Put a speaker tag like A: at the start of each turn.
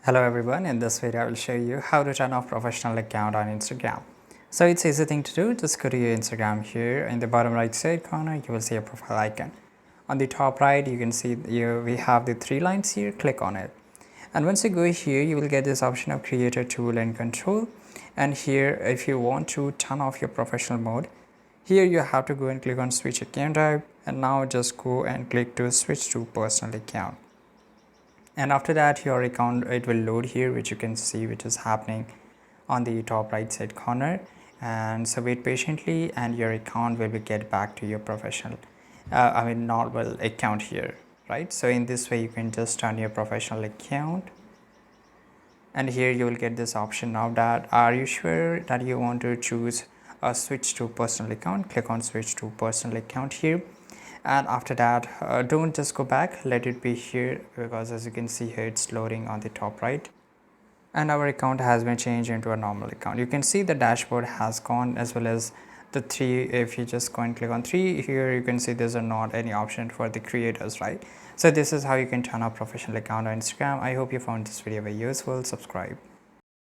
A: Hello everyone, in this video I will show you how to turn off professional account on Instagram. So it's easy thing to do. Just go to your Instagram. Here in the bottom right side corner you will see a profile icon. On the top right you can see we have the three lines here. Click on it, and once you go here you will get this option of creator tool and control. And here, if you want to turn off your professional mode, here you have to go and click on switch account type, and now just go and click to switch to personal account. And after that your account, it will load here, which you can see which is happening on the top right side corner. And so wait patiently and your account will be get back to your professional normal account here, right? So in this way you can just turn your professional account, and here you will get this option. Now that are you sure that you want to choose a switch to personal account, click on switch to personal account here. And after that don't just go back, let it be here, because as you can see here it's loading on the top right, and our account has been changed into a normal account. You can see the dashboard has gone, as well as the three. If you just go and click on three here, you can see there's not any option for the creators, right? So this is how you can turn off professional account on Instagram. I hope you found this video very useful. Subscribe.